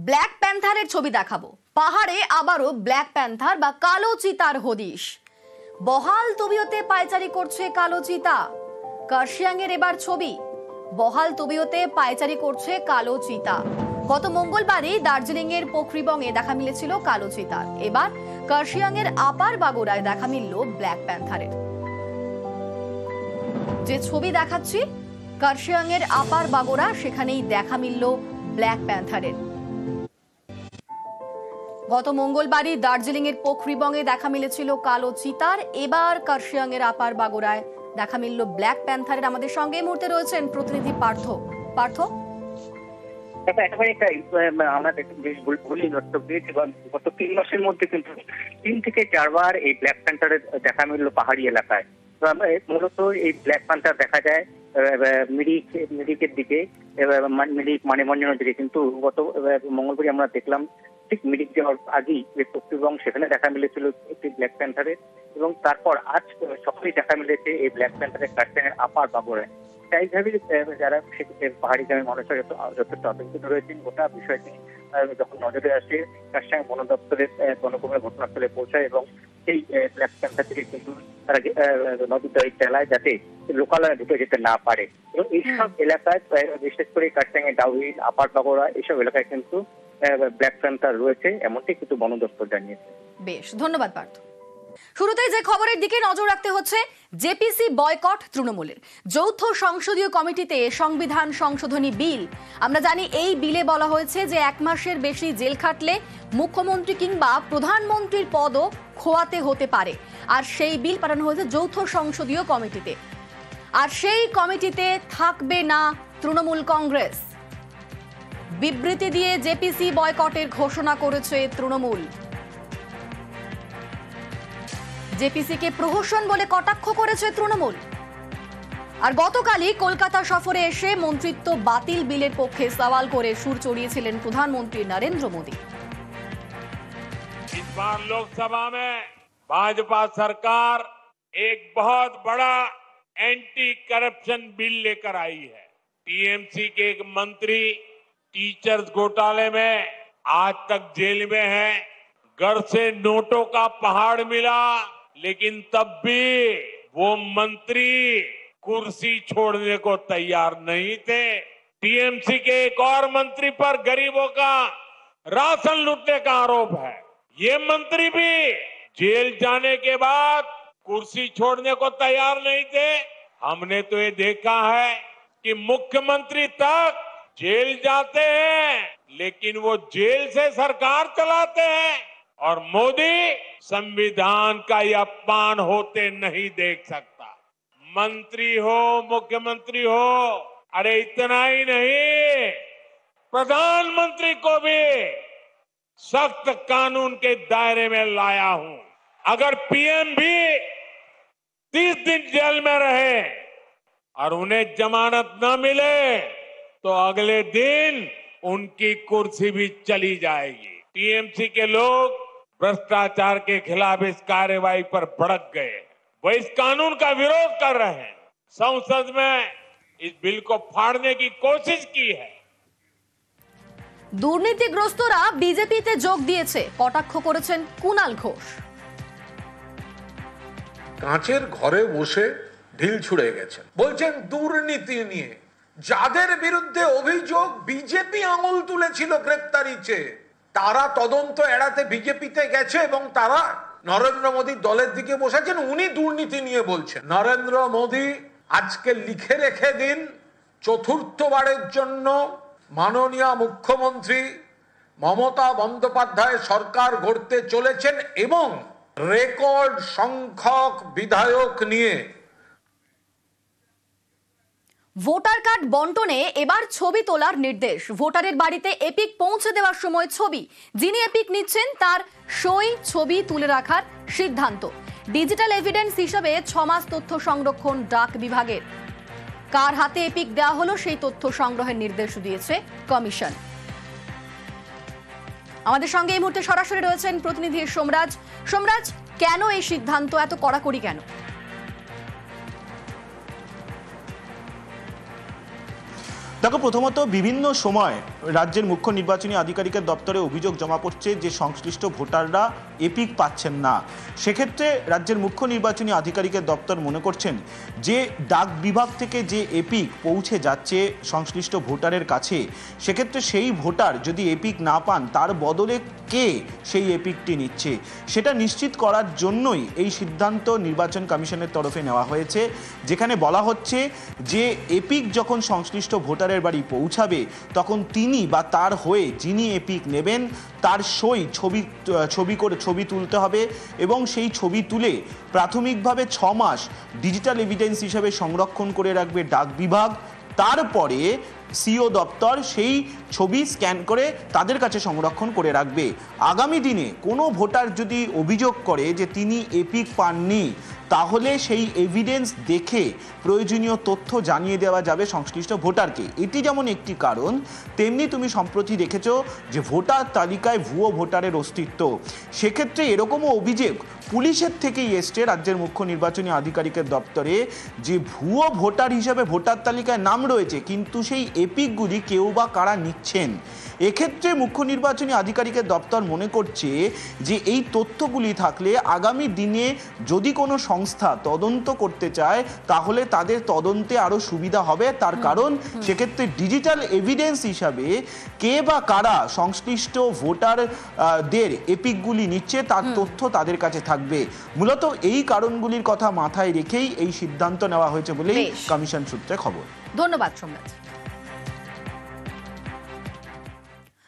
Black প্যান্থারের ছবি দেখাবো। পাহাড়ে আবারও ব্ল্যাক প্যান্থার বা কালো চিতার হদিশ। বহাল তবিয়তে পায়চারি করছে কালো চিতা। কার্শিয়াংয়ের এবার ছবি। বহাল তবিয়তে পায়চারি করছে কালো চিতা। গত মঙ্গলবারই দার্জিলিং এর পোখরিবংয়ে দেখা মিলেছিল কালো চিতার। এবার কার্শিয়াংয়ের আপার বাগোড়ায় দেখা মিলল ব্ল্যাক প্যান্থারের। যে ছবি দেখাচ্ছি কার্শিয়াংয়ের আপার বাগোড়া, সেখানেই দেখা মিলল ব্ল্যাক প্যান্থারের। গত মঙ্গলবারই দার্জিলিং এর পোখরিবংয়ে দেখা মিলেছিল কালো চিতার। এবার কার্শিয়াংয়ের আপার বাগোড়ায় দেখা মিলল ব্ল্যাক প্যান্থারের। আমাদের সঙ্গে এই মুহূর্তে রয়েছেন প্রতিনিধি পার্থ। আমরা বেশ বলি গত 3 মাসের মধ্যে কিন্তু 3 থেকে 4 বার এই ব্ল্যাক প্যান্থারের দেখা মিলল পাহাড়ি এলাকায়। তো আমরা মূলত এই ব্ল্যাক প্যান্থার দেখা যায় মিরিকের দিকে, মিরিক মানেভঞ্জনের দিকে, কিন্তু গত মঙ্গলবারই আমরা দেখলাম ঠিক মিরিক যাওয়ার আগেই যে পোখরিবং, সেখানে দেখা মিলেছিল একটি ব্ল্যাক প্যান্থারের। এবং তারপর আজ সকালেই দেখা মিলেছে এই ব্ল্যাক প্যান্থারের কার্শিয়াংয়ের আপার বাগোড়ায়। স্থায়ীভাবে যারা পাহাড়ি গ্রামের মানুষরা যথেষ্ট আতঙ্কিত রয়েছেন গোটা বিষয়টি যখন নজরে আসে, কার্শিয়াং বন দপ্তরের গণকর্মীরা ঘটনাস্থলে পৌঁছায় এবং সেই ব্ল্যাক প্যান্থার থেকে কিন্তু তারা নদীতে চালায় যাতে লোকালয়ে ঢুকে যেতে না পারে। এবং এইসব এলাকায় বিশেষ করে কার্শিয়াংয়ের ডাউহিল, আপার বাগোড়া এইসব এলাকায় কিন্তু ব্ল্যাক প্যান্থার রয়েছে, এমনটি কিন্তু বন দপ্তর জানিয়েছে। বেশ, ধন্যবাদ পার্থ। শুরুতেই যে খবরের দিকে নজর রাখতে হচ্ছে, জেপিসি বয়কট তৃণমূলের। যৌথ সংসদীয় কমিটিতে সংবিধান সংশোধনী বিল। আমরা জানি এই বিলে বলা হয়েছে যে 1 মাসের বেশি জেল খাটলে মুখ্যমন্ত্রী কিংবা প্রধানমন্ত্রীর পদও খোয়াতে হতে পারে। আর সেই বিল পাঠানো হয়েছে যৌথ সংসদীয় কমিটিতে। আর সেই কমিটিতে থাকবে না তৃণমূল কংগ্রেস। বিবৃতি দিয়ে জেপিসি বয়কটের ঘোষণা করেছে তৃণমূল। জেপিসিকে প্রহসন বলে কটাক্ষ করেছে তৃণমূল। আর গতকালই কলকাতা সফরে এসে মন্ত্রিত্ব বাতিল বিলের পক্ষে সওয়াল করে সুর চড়িয়েছিলেন প্রধানমন্ত্রী নরেন্দ্র মোদী। इस बार लोकसभा में भाजपा सरकार एक बहुत बड़ा एंटी करप्शन बिल लेकर आई है। टीएमसी के एक मंत्री टीचर्स घोटाले में आज तक जेल में है। घर से नोटों का पहाड़ मिला, लेकिन तब भी वो मंत्री कुर्सी छोड़ने को तैयार नहीं थे। टीएमसी के एक और मंत्री पर गरीबों का राशन लूटने का आरोप है। ये मंत्री भी जेल जाने के बाद कुर्सी छोड़ने को तैयार नहीं थे। हमने तो ये देखा है कि मुख्यमंत्री तक जेल जाते हैं, लेकिन वो जेल से सरकार चलाते हैं। और मोदी संविधान का ये अपमान होते नहीं देख सकता। मंत्री हो, मुख्यमंत्री हो, अरे इतना ही नहीं, प्रधानमंत्री को भी सख्त कानून के दायरे में लाया हूं। अगर पीएम भी 30 दिन जेल में रहे और उन्हें जमानत न मिले तो अगले दिन उनकी कुर्सी भी चली जाएगी। टीएमसी के लोग भ्रष्टाचार के खिलाफ इस कार्रवाई पर भड़क गए। वो इस कानून का विरोध कर रहे हैं। संसद में इस बिल को फाड़ने की कोशिश की है। দুর্নীতিগ্রস্তরা বিজেপিতে যোগ দিয়েছে, কটাক্ষ করেছেন কুণাল ঘোষ। কাঁচের ঘরে বসে ঢিল ছুড়ে গেছেন, বলছেন দুর্নীতি নিয়ে যাদের বিরুদ্ধে অভিযোগ বিজেপি আঙুল তুলেছিল গ্রেপ্তারি চেয়ে, তারা তদন্ত এড়াতে বিজেপিতে গেছে এবং তারা নরেন্দ্র মোদীর দলের দিকে বসেছেন। উনি দুর্নীতি নিয়ে বলছেন। নরেন্দ্র মোদী আজকে লিখে রেখে দিন, চতুর্থবারের জন্য মাননীয় মুখ্যমন্ত্রী মমতা বন্দ্যোপাধ্যায় সরকার গড়তে চলেছেন এবং রেকর্ড সংখ্যক বিধায়ক নিয়ে। ভোটার কার্ড বন্টনে এবার ছবি তোলার নির্দেশ। ভোটারের বাড়িতে এপিক পৌঁছে দেওয়ার সময় ছবি, যিনি এপিক নিচ্ছেন তার সই ছবি তুলে রাখার সিদ্ধান্ত। ডিজিটাল এভিডেন্স হিসেবে 6 মাস তথ্য সংরক্ষণ ডাক বিভাগের। কার হাতে এপিক দেওয়া হলো সেই তথ্য সংগ্রহের নির্দেশ দিয়েছে কমিশন। আমাদের সঙ্গে এই মুহূর্তে সরাসরি রয়েছেন প্রতিনিধি সোমরাজ। সোমরাজ, কেন এই সিদ্ধান্ত, এত কড়াকড়ি কেন? দেখো, প্রথমত বিভিন্ন সময় রাজ্যের মুখ্য নির্বাচনী আধিকারিকের দপ্তরে অভিযোগ জমা পড়ছে যে সংশ্লিষ্ট ভোটাররা এপিক পাচ্ছেন না। সেক্ষেত্রে রাজ্যের মুখ্য নির্বাচনী আধিকারিকের দপ্তর মনে করছেন যে ডাক বিভাগ থেকে যে এপিক পৌঁছে যাচ্ছে সংশ্লিষ্ট ভোটারের কাছে, সেক্ষেত্রে সেই ভোটার যদি এপিক না পান তার বদলে কে সেই এপিকটি নিচ্ছে সেটা নিশ্চিত করার জন্যই এই সিদ্ধান্ত নির্বাচন কমিশনের তরফে নেওয়া হয়েছে, যেখানে বলা হচ্ছে যে এপিক যখন সংশ্লিষ্ট ভোটারের বাড়ি পৌঁছাবে তখন তিনি বা তার হয়ে যিনি এপিক নেবেন তার সই ছবি তুলতে হবে এবং সেই ছবি তুলে প্রাথমিকভাবে 6 মাস ডিজিটাল এভিডেন্স হিসেবে সংরক্ষণ করে রাখবে ডাক বিভাগ। তারপরে সিও দপ্তর সেই ছবি স্ক্যান করে তাদের কাছে সংরক্ষণ করে রাখবে। আগামী দিনে কোনো ভোটার যদি অভিযোগ করে যে তিনি এপিক পাননি, তাহলে সেই এভিডেন্স দেখে প্রয়োজনীয় তথ্য জানিয়ে দেওয়া যাবে সংশ্লিষ্ট ভোটারকে। এটি যেমন একটি কারণ, তেমনি তুমি সম্প্রতি দেখেছো যে ভোটার তালিকায় ভুয়ো ভোটারের অস্তিত্ব। সেক্ষেত্রে এরকমও অভিযোগ পুলিশের থেকেই এসছে রাজ্যের মুখ্য নির্বাচনী আধিকারিকের দপ্তরে যে ভুয়ো ভোটার হিসেবে ভোটার তালিকায় নাম রয়েছে, কিন্তু সেই এপিকগুলি কেউ বা কারা নিচ্ছেন। এক্ষেত্রে মুখ্য নির্বাচনী আধিকারিকের দপ্তর মনে করছে যে এই তথ্যগুলি থাকলে আগামী দিনে যদি কোনো সংস্থা তদন্ত করতে চায় তাহলে তাদের তদন্তে আরও সুবিধা হবে। তার কারণ সেক্ষেত্রে ডিজিটাল এভিডেন্স হিসাবে কে বা কারা সংশ্লিষ্ট ভোটারদের এপিকগুলি নিচ্ছে তার তথ্য তাদের কাছে থাকবে। মূলত এই কারণগুলির কথা মাথায় রেখেই এই সিদ্ধান্ত নেওয়া হয়েছে বলেই কমিশন সূত্রে খবর। ধন্যবাদ সোমনাথ।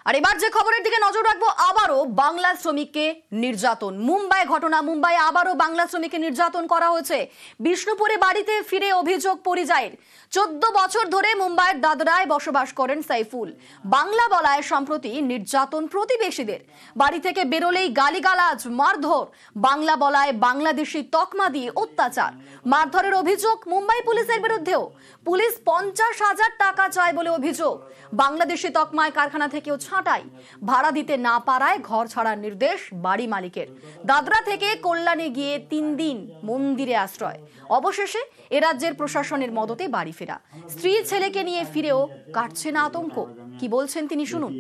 আর এবার যে খবরের দিকে নজর রাখবো, আবারও বাংলা শ্রমিককে নির্যাতন। মুম্বাই ঘটনা, মুম্বাইয়ে আবারও বাংলা শ্রমিককে নির্যাতন করা হয়েছে। বিষ্ণুপুরে বাড়িতে ফিরে অভিযোগ পরিযায়ীর। 14 বছর ধরে মুম্বাইয়ের দাদরায় বসবাস করেন সাইফুল। বাংলা বলায় সম্প্রতি নির্যাতন প্রতিবেশীদের। বাড়ি থেকে বেরোলেই গালিগালাজ, মারধর। বাংলা বলায় বাংলাদেশি তকমা দিয়ে অত্যাচার। মারধরের অভিযোগ মুম্বাই পুলিশের বিরুদ্ধেও। পুলিশ 50,000 টাকা চায় বলে অভিযোগ। বাংলাদেশি তকমায় কারখানা থেকেও ছাঁটাই। ভাড়া দিতে না পারায় ঘর ছাড়ার নির্দেশ বাড়ি মালিকের। দাদরা থেকে কল্যাণে গিয়ে 3 দিন মন্দিরে আশ্রয়। অবশেষে এ রাজ্যের প্রশাসনের মদতে বাড়ি ফেরা। স্ত্রী ছেলেকে নিয়ে ফিরেও কাটছে না আতঙ্ক। কি বলছেন তিনি শুনুন।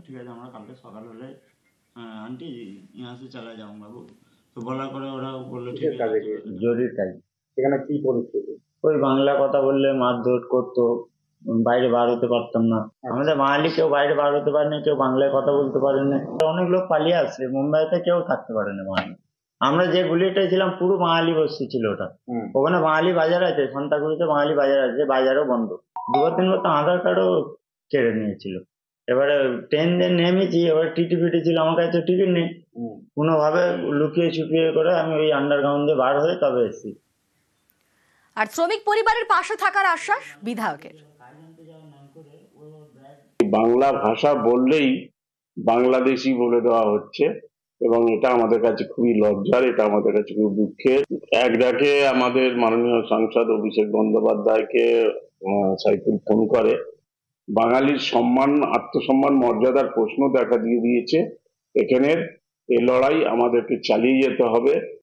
ঠিক আছে, আমরা কালকে সকাল হলে আন্টি यहाँ से चला जाऊंगा वो তো বলার পরে ওরা বললো ঠিক আছে জরুরি তাই। সেখানে কি পরিস্থিতি? ওই বাংলা কথা বললে মারধর করতো, বাইরে বার হতে পারতাম না। আমাদের বাঙালি কেউ বাইরে বার হতে পারেনি, কেউ বাংলায় কথা বলতে পারেনি। অনেক লোক পালিয়ে আসছে, মুম্বাইতে কেউ থাকতে পারেনি বাঙালি। আমরা যে গুলিটাই ছিলাম পুরো বাঙালি বস্তি ছিল ওটা। ওখানে বাঙালি বাজার আছে, সন্তাকুড়িতে বাঙালি বাজার আছে, বাজারও বন্ধ। 2-3 বার তো আধার কার্ডও কেড়ে নিয়েছিল। এবারে ট্রেন দিয়ে নেমেছি, এবার টিটি ফিটি ছিল, আমার কাছে টিকিট নেই। কোনোভাবে লুকিয়ে ছুপিয়ে করে আমি ওই আন্ডারগ্রাউন্ড দিয়ে বার হয়ে তবে এসেছি। আর শ্রমিক পরিবারের পাশে থাকার আশ্বাস বিধায়কের। বাংলা ভাষা বললেই বাংলাদেশি বলে দেওয়া হচ্ছে এবং এটা আমাদের কাছে খুবই লজ্জার, এটা আমাদের কাছে খুব দুঃখের। এক ডাকে আমাদের মাননীয় সাংসদ অভিষেক বন্দ্যোপাধ্যায়কে সাইফুল ফোন করে। বাঙালির সম্মান, আত্মসম্মান, মর্যাদার প্রশ্ন দেখা দিয়ে দিয়েছে। এখানের এই লড়াই আমাদেরকে চালিয়ে যেতে হবে।